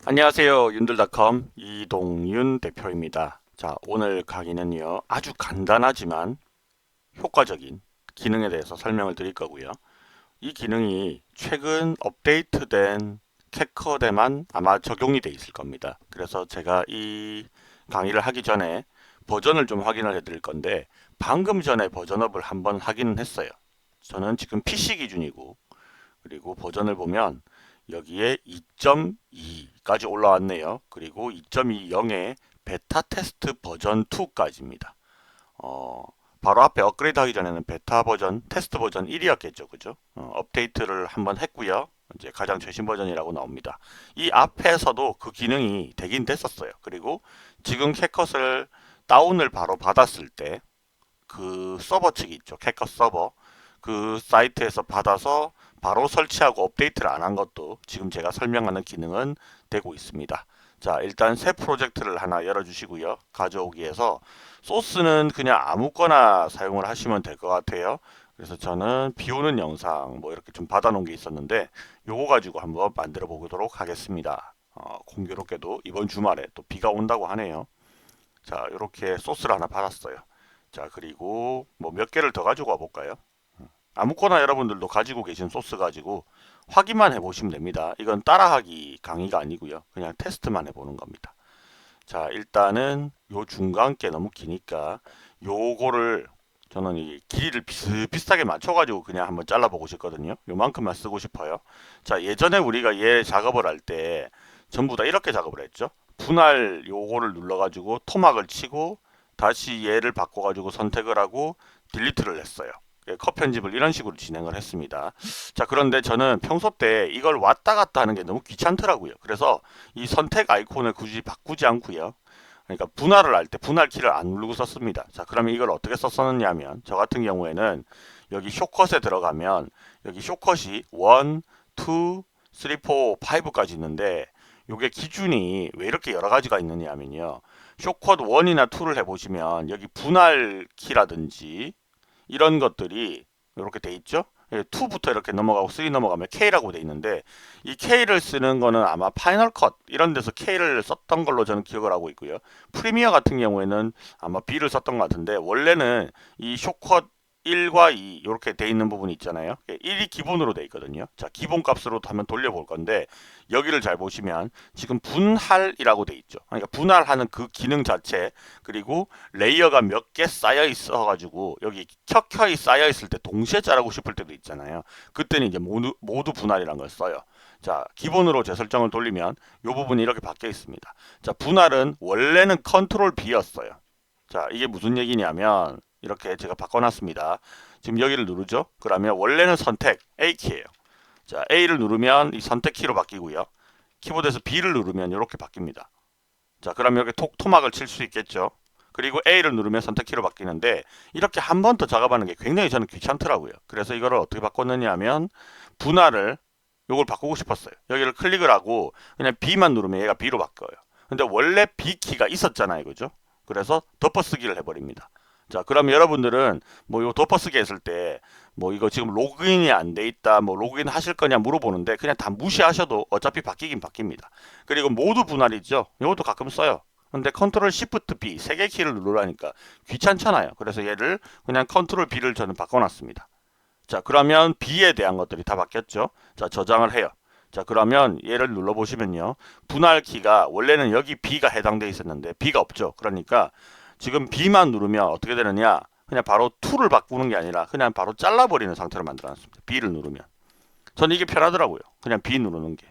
안녕하세요. 윤들닷컴 이동윤 대표입니다. 자, 오늘 강의는요, 아주 간단하지만 효과적인 기능에 대해서 설명을 드릴 거고요. 이 기능이 최근 업데이트된 캐커에만 아마 적용이 돼 있을 겁니다. 그래서 제가 이 강의를 하기 전에 버전을 좀 확인을 해 드릴 건데, 방금 전에 버전업을 한번 하기는 했어요. 저는 지금 PC 기준이고, 그리고 버전을 보면 여기에 2.2까지 올라왔네요. 그리고 2.20에 베타 테스트 버전 2까지입니다. 어, 바로 앞에 업그레이드 하기 전에는 베타 버전, 테스트 버전 1이었겠죠. 그죠? 업데이트를 한번 했고요. 이제 가장 최신 버전이라고 나옵니다. 이 앞에서도 그 기능이 되긴 됐었어요. 그리고 지금 캐컷을 다운을 바로 받았을 때 그 서버 측이 있죠. 캐컷 서버. 그 사이트에서 받아서 바로 설치하고 업데이트를 안 한 것도 지금 제가 설명하는 기능은 되고 있습니다. 자, 일단 새 프로젝트를 하나 열어주시고요. 가져오기에서 소스는 그냥 아무거나 사용을 하시면 될 것 같아요. 그래서 저는 비 오는 영상 뭐 이렇게 좀 받아놓은 게 있었는데 요거 가지고 한번 만들어 보도록 하겠습니다. 공교롭게도 이번 주말에 또 비가 온다고 하네요. 자, 이렇게 소스를 하나 받았어요. 자, 그리고 뭐 몇 개를 더 가지고 와 볼까요? 아무거나 여러분들도 가지고 계신 소스 가지고 확인만 해보시면 됩니다. 이건 따라하기 강의가 아니고요. 그냥 테스트만 해보는 겁니다. 자, 일단은 요 중간 게 너무 기니까 요거를 저는 이 길이를 비슷비슷하게 맞춰가지고 그냥 한번 잘라보고 싶거든요. 요만큼만 쓰고 싶어요. 자, 예전에 우리가 얘 작업을 할 때 전부 다 이렇게 작업을 했죠. 분할 요거를 눌러가지고 토막을 치고 다시 얘를 바꿔가지고 선택을 하고 딜리트를 했어요. 컷 편집을 이런 식으로 진행을 했습니다. 자, 그런데 저는 평소 때 이걸 왔다 갔다 하는 게 너무 귀찮더라고요. 그래서 이 선택 아이콘을 굳이 바꾸지 않고요. 그러니까 분할을 할 때 분할 키를 안 누르고 썼습니다. 자, 그러면 이걸 어떻게 썼었느냐면 저 같은 경우에는 여기 쇼컷에 들어가면 여기 쇼컷이 1, 2, 3, 4, 5까지 있는데 요게 기준이 왜 이렇게 여러 가지가 있느냐면요. 쇼컷 1이나 2를 해보시면 여기 분할 키라든지 이런 것들이 이렇게 돼 있죠. 2부터 이렇게 넘어가고 3 넘어가면 K라고 돼 있는데 이 K를 쓰는 거는 아마 파이널 컷 이런 데서 K를 썼던 걸로 저는 기억을 하고 있고요. 프리미어 같은 경우에는 아마 B를 썼던 것 같은데 원래는 이 쇼컷 1과 2 이렇게 돼 있는 부분이 있잖아요. 1이 기본으로 돼 있거든요. 자, 기본 값으로 한번 돌려볼 건데 여기를 잘 보시면 지금 분할이라고 돼 있죠. 그러니까 분할하는 그 기능 자체 그리고 레이어가 몇 개 쌓여 있어 가지고 여기 켜켜이 쌓여 있을 때 동시에 자르고 싶을 때도 있잖아요. 그때는 이제 모두 분할이라는 걸 써요. 자, 기본으로 제 설정을 돌리면 이 부분이 이렇게 바뀌어 있습니다. 자, 분할은 원래는 컨트롤 B였어요. 자, 이게 무슨 얘기냐면 이렇게 제가 바꿔놨습니다. 지금 여기를 누르죠. 그러면 원래는 선택 A키예요. 자, A를 누르면 이 선택 키로 바뀌고요. 키보드에서 B를 누르면 이렇게 바뀝니다. 자, 그럼 여기 토막을 칠 수 있겠죠. 그리고 A를 누르면 선택키로 바뀌는데 이렇게 한 번 더 작업하는 게 굉장히 저는 귀찮더라고요. 그래서 이거를 어떻게 바꿨느냐 하면 분할을 요걸 바꾸고 싶었어요. 여기를 클릭을 하고 그냥 B만 누르면 얘가 B로 바뀌어요. 근데 원래 B키가 있었잖아요. 그죠? 그래서 덮어쓰기를 해버립니다. 자, 그럼 여러분들은 뭐 요 덮어쓰기 했을 때 뭐 이거 지금 로그인이 안 돼 있다, 뭐 로그인 하실 거냐 물어보는데 그냥 다 무시하셔도 어차피 바뀌긴 바뀝니다. 그리고 모두 분할이죠. 이것도 가끔 써요. 근데 컨트롤 시프트 B 세 개 키를 누르라니까 귀찮잖아요. 그래서 얘를 그냥 컨트롤 B를 저는 바꿔놨습니다. 자, 그러면 B에 대한 것들이 다 바뀌었죠. 자, 저장을 해요. 자, 그러면 얘를 눌러보시면요. 분할 키가 원래는 여기 B가 해당되어 있었는데 B가 없죠. 그러니까 지금 B만 누르면 어떻게 되느냐? 그냥 바로 2를 바꾸는 게 아니라 그냥 바로 잘라버리는 상태로 만들어놨습니다. B를 누르면. 저는 이게 편하더라고요. 그냥 B 누르는 게.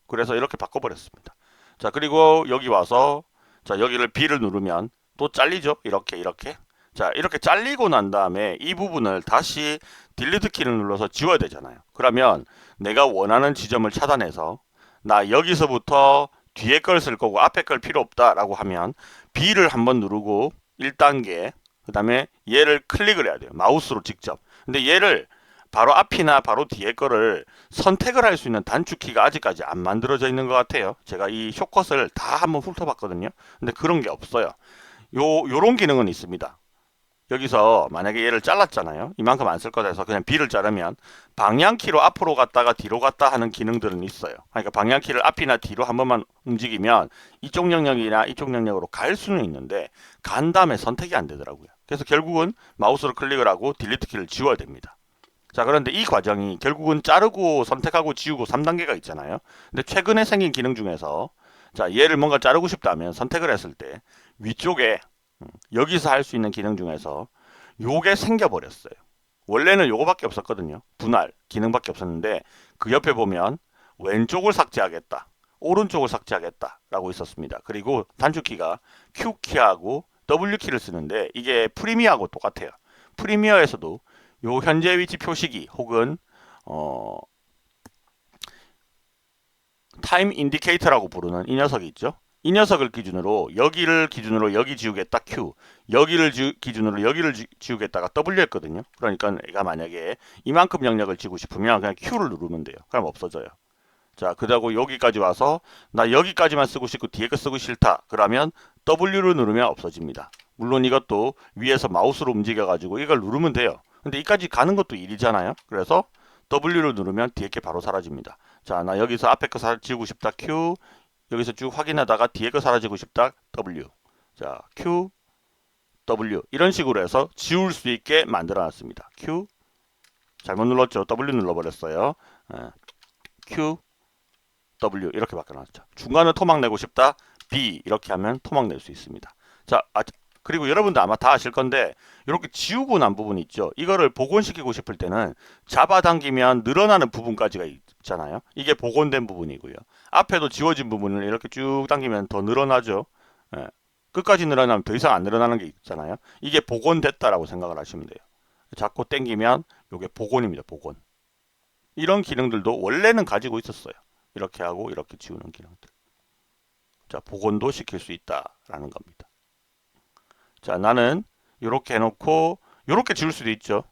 그래서 이렇게 바꿔버렸습니다. 자, 그리고 여기 와서 자, 여기를 B를 누르면 또 잘리죠. 이렇게. 자, 이렇게 잘리고 난 다음에 이 부분을 다시 딜리트 키를 눌러서 지워야 되잖아요. 그러면 내가 원하는 지점을 차단해서 나 여기서부터 뒤에 걸 쓸 거고 앞에 걸 필요 없다라고 하면 B를 한번 누르고 1단계 그 다음에 얘를 클릭을 해야 돼요. 마우스로 직접. 근데 얘를 바로 앞이나 바로 뒤에 거를 선택을 할 수 있는 단축키가 아직까지 안 만들어져 있는 것 같아요. 제가 이 쇼컷을 다 한번 훑어봤거든요. 근데 그런 게 없어요. 요런 기능은 있습니다. 여기서 만약에 얘를 잘랐잖아요. 이만큼 안 쓸 거다 해서 그냥 B를 자르면 방향키로 앞으로 갔다가 뒤로 갔다 하는 기능들은 있어요. 그러니까 방향키를 앞이나 뒤로 한 번만 움직이면 이쪽 영역이나 이쪽 영역으로 갈 수는 있는데 간 다음에 선택이 안 되더라고요. 그래서 결국은 마우스로 클릭을 하고 딜리트 키를 지워야 됩니다. 자, 그런데 이 과정이 결국은 자르고 선택하고 지우고 3단계가 있잖아요. 근데 최근에 생긴 기능 중에서 자, 얘를 뭔가 자르고 싶다면 선택을 했을 때 위쪽에 여기서 할 수 있는 기능 중에서 요게 생겨버렸어요. 원래는 요거밖에 없었거든요. 분할 기능밖에 없었는데 그 옆에 보면 왼쪽을 삭제하겠다, 오른쪽을 삭제하겠다 라고 있었습니다. 그리고 단축키가 Q키하고 W키를 쓰는데 이게 프리미어하고 똑같아요. 프리미어에서도 요 현재 위치 표시기 혹은 타임 인디케이터라고 부르는 이 녀석이 있죠. 이 녀석을 기준으로 여기를 기준으로 여기 지우겠다 Q, 여기를 기준으로 여기를 지우겠다가 W였거든요. 그러니까 내가 만약에 이만큼 영역을 지우고 싶으면 그냥 Q를 누르면 돼요. 그럼 없어져요. 자, 그러고 여기까지 와서 나 여기까지만 쓰고 싶고 뒤에 거 쓰고 싫다. 그러면 W를 누르면 없어집니다. 물론 이것도 위에서 마우스로 움직여 가지고 이걸 누르면 돼요. 근데 이까지 가는 것도 일이잖아요. 그래서 W를 누르면 뒤에 게 바로 사라집니다. 자, 나 여기서 앞에 거 지우고 싶다 Q, 여기서 쭉 확인하다가 뒤에 거 사라지고 싶다 W. 자, Q, W 이런 식으로 해서 지울 수 있게 만들어 놨습니다. Q, 잘못 눌렀죠. W 눌러버렸어요. Q, W 이렇게 바꿔놨죠. 중간에 토막 내고 싶다 B 이렇게 하면 토막 낼 수 있습니다. 자, 그리고 여러분도 아마 다 아실 건데 이렇게 지우고 난 부분 있죠. 이거를 복원시키고 싶을 때는 잡아당기면 늘어나는 부분까지가 있잖아요. 이게 복원된 부분이고요. 앞에도 지워진 부분을 이렇게 쭉 당기면 더 늘어나죠. 예. 끝까지 늘어나면 더 이상 안 늘어나는 게 있잖아요. 이게 복원됐다라고 생각을 하시면 돼요. 자꾸 당기면 이게 복원입니다. 복원. 이런 기능들도 원래는 가지고 있었어요. 이렇게 하고 이렇게 지우는 기능들. 자, 복원도 시킬 수 있다라는 겁니다. 자, 나는 이렇게 해놓고 이렇게 지울 수도 있죠.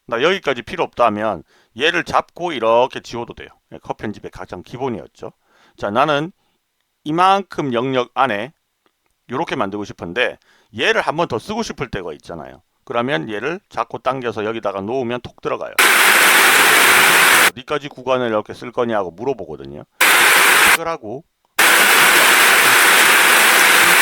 나 여기까지 필요 없다 하면 얘를 잡고 이렇게 지워도 돼요. 컷 편집의 가장 기본이었죠. 자, 나는 이만큼 영역 안에 이렇게 만들고 싶은데 얘를 한 번 더 쓰고 싶을 때가 있잖아요. 그러면 얘를 잡고 당겨서 여기다가 놓으면 톡 들어가요. 어디까지 구간을 이렇게 쓸 거냐고 물어보거든요. 생각을 하고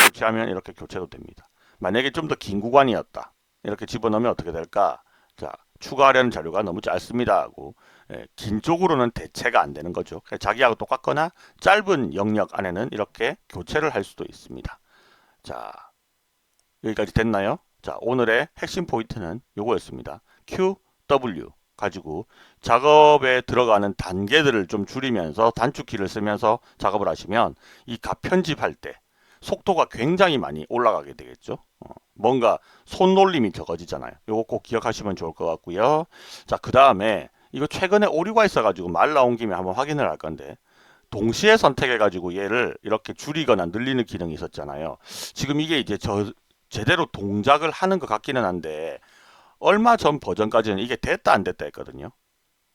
교체하면 이렇게 교체도 됩니다. 만약에 좀 더 긴 구간이었다. 이렇게 집어넣으면 어떻게 될까? 자, 추가하려는 자료가 너무 짧습니다 하고 긴 쪽으로는 대체가 안 되는 거죠. 자기하고 똑같거나 짧은 영역 안에는 이렇게 교체를 할 수도 있습니다. 자, 여기까지 됐나요? 자, 오늘의 핵심 포인트는 요거였습니다. Q, W 가지고 작업에 들어가는 단계들을 좀 줄이면서 단축키를 쓰면서 작업을 하시면 이 값 편집할 때 속도가 굉장히 많이 올라가게 되겠죠. 뭔가 손놀림이 적어지잖아요. 요거 꼭 기억하시면 좋을 것 같고요. 자, 그 다음에 이거 최근에 오류가 있어가지고 말 나온 김에 한번 확인을 할 건데 동시에 선택해가지고 얘를 이렇게 줄이거나 늘리는 기능이 있었잖아요. 지금 이게 이제 제대로 동작을 하는 것 같기는 한데 얼마 전 버전까지는 이게 됐다 안 됐다 했거든요.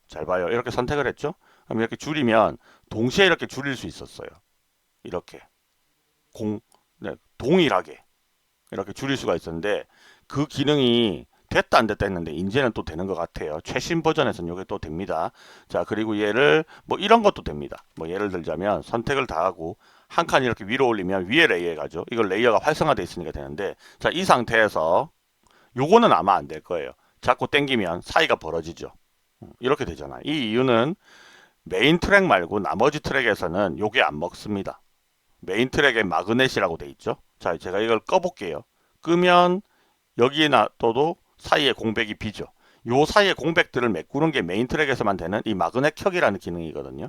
잘 봐요. 이렇게 선택을 했죠. 그럼 이렇게 줄이면 동시에 이렇게 줄일 수 있었어요. 이렇게 네, 동일하게 이렇게 줄일 수가 있었는데 그 기능이 됐다 안 됐다 했는데 이제는 또 되는 것 같아요. 최신 버전에서는 이게 또 됩니다. 자, 그리고 얘를 뭐 이런 것도 됩니다. 뭐 예를 들자면 선택을 다 하고 한 칸 이렇게 위로 올리면 위에 레이어에 가죠. 이걸 레이어가 활성화되어 있으니까 되는데 자, 이 상태에서 요거는 아마 안 될 거예요. 자꾸 당기면 사이가 벌어지죠. 이렇게 되잖아요. 이 이유는 메인 트랙 말고 나머지 트랙에서는 요게 안 먹습니다. 메인 트랙에 마그넷이라고 돼 있죠. 자, 제가 이걸 꺼볼게요. 끄면 여기에 놔둬도 사이에 공백이 비죠. 요 사이에 공백들을 메꾸는 게 메인 트랙에서만 되는 이 마그넷 켜기라는 기능이거든요.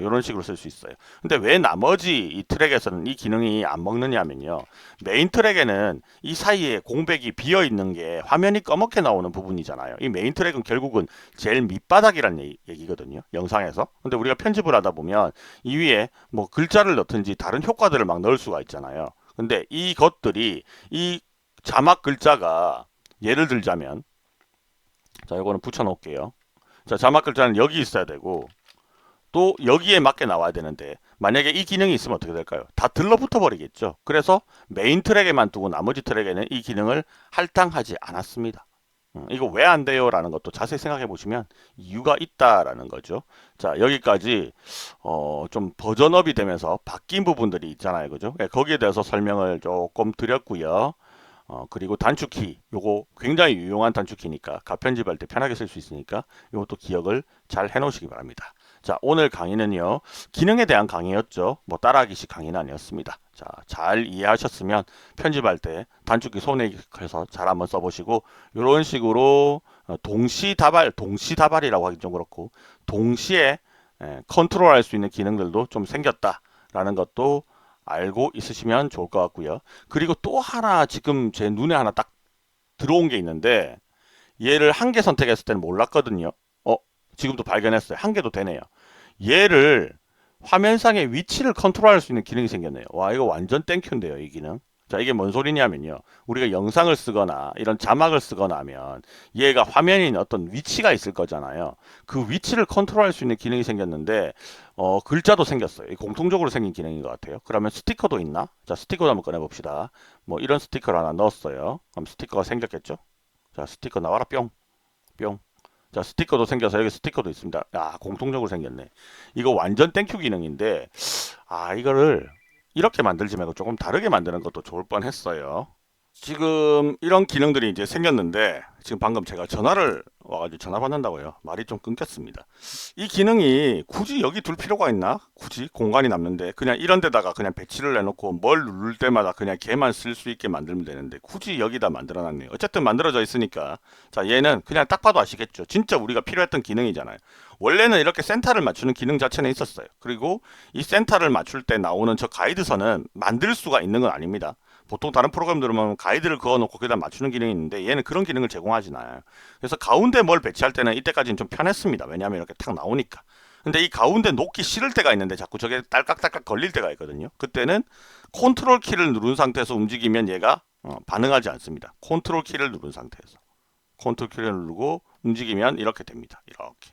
이런 식으로 쓸 수 있어요. 근데 왜 나머지 이 트랙에서는 이 기능이 안 먹느냐면요. 메인 트랙에는 이 사이에 공백이 비어 있는 게 화면이 검게 나오는 부분이잖아요. 이 메인 트랙은 결국은 제일 밑바닥이라는 얘기거든요. 영상에서. 근데 우리가 편집을 하다 보면 이 위에 뭐 글자를 넣든지 다른 효과들을 막 넣을 수가 있잖아요. 근데 이것들이 이 자막 글자가 예를 들자면 자, 이거는 붙여 놓을게요. 자, 자막 글자는 여기 있어야 되고 또 여기에 맞게 나와야 되는데 만약에 이 기능이 있으면 어떻게 될까요? 다 들러붙어 버리겠죠. 그래서 메인 트랙에만 두고 나머지 트랙에는 이 기능을 할당하지 않았습니다. 이거 왜 안 돼요? 라는 것도 자세히 생각해 보시면 이유가 있다라는 거죠. 자, 여기까지 좀 버전업이 되면서 바뀐 부분들이 있잖아요. 그죠? 예, 거기에 대해서 설명을 조금 드렸고요. 그리고 단축키, 요거 굉장히 유용한 단축키니까 가편집할 때 편하게 쓸 수 있으니까 이것도 기억을 잘 해놓으시기 바랍니다. 자, 오늘 강의는요, 기능에 대한 강의였죠. 뭐 따라하기식 강의는 아니었습니다. 자, 잘 이해하셨으면 편집할 때 단축키 손익해서 잘 한번 써보시고, 이런 식으로 동시다발이라고 하기 좀 그렇고, 동시에 컨트롤할 수 있는 기능들도 좀 생겼다라는 것도 알고 있으시면 좋을 것 같고요. 그리고 또 하나 지금 제 눈에 하나 딱 들어온 게 있는데, 얘를 한 개 선택했을 때는 몰랐거든요. 지금도 발견했어요. 한 개도 되네요. 얘를 화면상의 위치를 컨트롤할 수 있는 기능이 생겼네요. 와, 이거 완전 땡큐인데요, 이 기능. 자, 이게 뭔 소리냐면요. 우리가 영상을 쓰거나 이런 자막을 쓰거나 하면 얘가 화면에 있는 어떤 위치가 있을 거잖아요. 그 위치를 컨트롤할 수 있는 기능이 생겼는데 글자도 생겼어요. 공통적으로 생긴 기능인 것 같아요. 그러면 스티커도 있나? 자, 스티커도 한번 꺼내 봅시다. 뭐 이런 스티커를 하나 넣었어요. 그럼 스티커가 생겼겠죠? 자, 스티커 나와라 뿅. 뿅. 자, 스티커도 생겨서 여기 스티커도 있습니다. 아, 공통적으로 생겼네. 이거 완전 땡큐 기능인데, 이거를 이렇게 만들지 말고 조금 다르게 만드는 것도 좋을 뻔 했어요. 지금 이런 기능들이 이제 생겼는데, 지금 방금 제가 전화를 와가지고 전화 받는다고요. 말이 좀 끊겼습니다. 이 기능이 굳이 여기 둘 필요가 있나? 굳이 공간이 남는데 그냥 이런 데다가 그냥 배치를 해놓고 뭘 누를 때마다 그냥 걔만 쓸 수 있게 만들면 되는데 굳이 여기다 만들어 놨네요. 어쨌든 만들어져 있으니까 자, 얘는 그냥 딱 봐도 아시겠죠. 진짜 우리가 필요했던 기능이잖아요. 원래는 이렇게 센터를 맞추는 기능 자체는 있었어요. 그리고 이 센터를 맞출 때 나오는 저 가이드선은 만들 수가 있는 건 아닙니다. 보통 다른 프로그램들은 가이드를 그어놓고 거기다 맞추는 기능이 있는데 얘는 그런 기능을 제공하지 않아요. 그래서 가운데 뭘 배치할 때는 이때까지는 좀 편했습니다. 왜냐하면 이렇게 탁 나오니까. 근데 이 가운데 놓기 싫을 때가 있는데 자꾸 저게 딸깍딸깍 걸릴 때가 있거든요. 그때는 컨트롤 키를 누른 상태에서 움직이면 얘가 반응하지 않습니다. 컨트롤 키를 누른 상태에서. 컨트롤 키를 누르고 움직이면 이렇게 됩니다. 이렇게.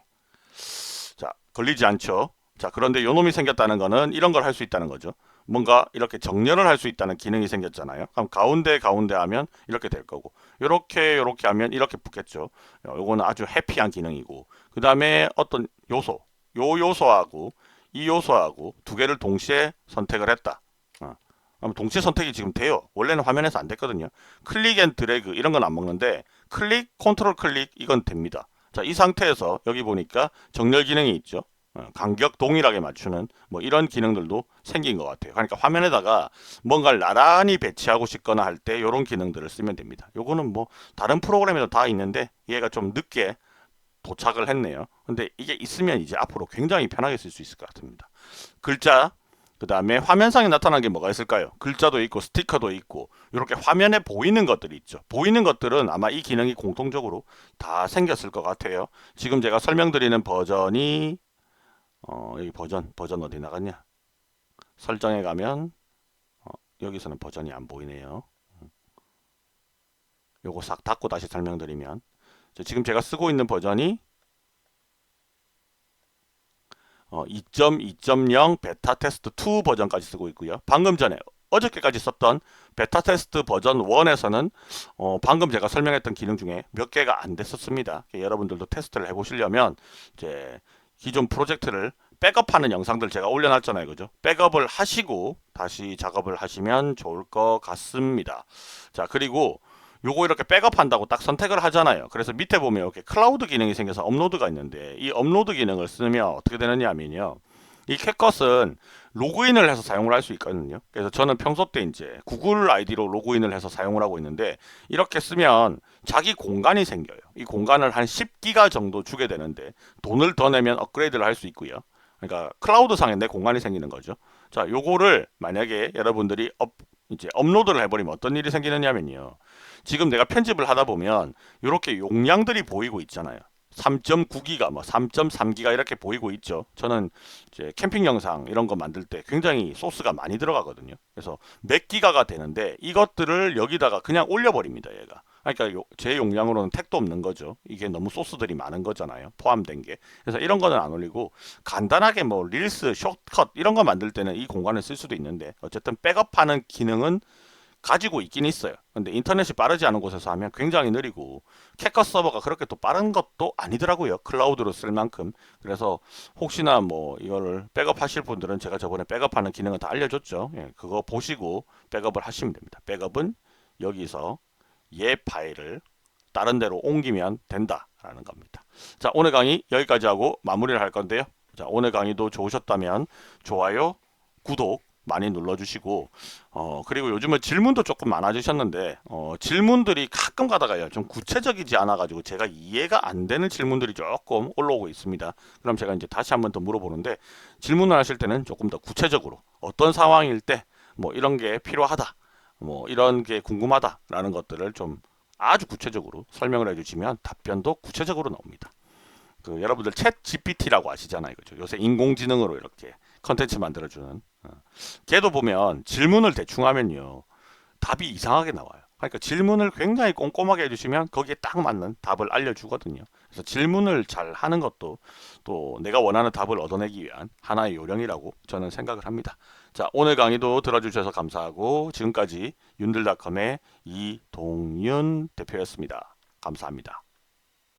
자, 걸리지 않죠. 자, 그런데 요 놈이 생겼다는 거는 이런 걸 할 수 있다는 거죠. 뭔가 이렇게 정렬을 할 수 있다는 기능이 생겼잖아요. 그럼 가운데 하면 이렇게 될 거고, 요렇게 하면 이렇게 붙겠죠. 요거는 아주 해피한 기능이고, 그 다음에 어떤 요소, 요 요소하고 이 요소하고 두 개를 동시에 선택을 했다. 그럼 동시에 선택이 지금 돼요. 원래는 화면에서 안 됐거든요. 클릭 앤 드래그 이런 건 안 먹는데 클릭, 컨트롤 클릭 이건 됩니다. 자, 이 상태에서 여기 보니까 정렬 기능이 있죠. 간격 동일하게 맞추는 뭐 이런 기능들도 생긴 것 같아요. 그러니까 화면에다가 뭔가를 나란히 배치하고 싶거나 할 때 이런 기능들을 쓰면 됩니다. 요거는 뭐 다른 프로그램에도 다 있는데 얘가 좀 늦게 도착을 했네요. 근데 이게 있으면 이제 앞으로 굉장히 편하게 쓸 수 있을 것 같습니다. 글자, 그 다음에 화면상에 나타난 게 뭐가 있을까요? 글자도 있고 스티커도 있고 이렇게 화면에 보이는 것들이 있죠. 보이는 것들은 아마 이 기능이 공통적으로 다 생겼을 것 같아요. 지금 제가 설명드리는 버전이 여기 버전 어디 나갔냐? 설정에 가면 여기서는 버전이 안 보이네요. 요거 싹 닫고 다시 설명드리면 지금 제가 쓰고 있는 버전이 2.2.0 베타 테스트 2 버전까지 쓰고 있고요. 방금 전에 어저께까지 썼던 베타 테스트 버전 1에서는 방금 제가 설명했던 기능 중에 몇 개가 안 됐었습니다. 여러분들도 테스트를 해보시려면 이제 기존 프로젝트를 백업하는 영상들 제가 올려놨잖아요. 그죠? 백업을 하시고 다시 작업을 하시면 좋을 것 같습니다. 자, 그리고 요거 이렇게 백업한다고 딱 선택을 하잖아요. 그래서 밑에 보면 이렇게 클라우드 기능이 생겨서 업로드가 있는데 이 업로드 기능을 쓰면 어떻게 되느냐 하면요. 이 캣컷은 로그인을 해서 사용을 할 수 있거든요. 그래서 저는 평소 때 이제 구글 아이디로 로그인을 해서 사용을 하고 있는데 이렇게 쓰면 자기 공간이 생겨요. 이 공간을 한 10기가 정도 주게 되는데 돈을 더 내면 업그레이드를 할 수 있고요. 그러니까 클라우드 상에 내 공간이 생기는 거죠. 자, 요거를 만약에 여러분들이 이제 업로드를 해버리면 어떤 일이 생기느냐면요. 지금 내가 편집을 하다 보면 이렇게 용량들이 보이고 있잖아요. 3.9기가, 뭐 3.3기가 이렇게 보이고 있죠. 저는 이제 캠핑 영상 이런 거 만들 때 굉장히 소스가 많이 들어가거든요. 그래서 몇 기가가 되는데 이것들을 여기다가 그냥 올려버립니다. 얘가. 그러니까 제 용량으로는 택도 없는 거죠. 이게 너무 소스들이 많은 거잖아요. 포함된 게. 그래서 이런 거는 안 올리고 간단하게 뭐 릴스, 숏컷 이런 거 만들 때는 이 공간을 쓸 수도 있는데 어쨌든 백업하는 기능은 가지고 있긴 있어요. 근데 인터넷이 빠르지 않은 곳에서 하면 굉장히 느리고 캣컷 서버가 그렇게 또 빠른 것도 아니더라고요. 클라우드로 쓸 만큼. 그래서 혹시나 뭐 이거를 백업하실 분들은 제가 저번에 백업하는 기능을 다 알려줬죠. 예, 그거 보시고 백업을 하시면 됩니다. 백업은 여기서 얘 파일을 다른 데로 옮기면 된다라는 겁니다. 자, 오늘 강의 여기까지 하고 마무리를 할 건데요. 자, 오늘 강의도 좋으셨다면 좋아요, 구독 많이 눌러주시고 그리고 요즘은 질문도 조금 많아지셨는데 질문들이 가끔 가다가요 좀 구체적이지 않아가지고 제가 이해가 안 되는 질문들이 조금 올라오고 있습니다. 그럼 제가 이제 다시 한번 더 물어보는데 질문을 하실 때는 조금 더 구체적으로 어떤 상황일 때 뭐 이런 게 필요하다, 뭐 이런 게 궁금하다라는 것들을 좀 아주 구체적으로 설명을 해주시면 답변도 구체적으로 나옵니다. 그 여러분들 챗 GPT라고 아시잖아요, 그죠? 요새 인공지능으로 이렇게 컨텐츠 만들어주는. 걔도 보면 질문을 대충 하면요 답이 이상하게 나와요. 그러니까 질문을 굉장히 꼼꼼하게 해주시면 거기에 딱 맞는 답을 알려주거든요. 그래서 질문을 잘 하는 것도 또 내가 원하는 답을 얻어내기 위한 하나의 요령이라고 저는 생각을 합니다. 자, 오늘 강의도 들어주셔서 감사하고 지금까지 윤들닷컴의 이동윤 대표였습니다. 감사합니다.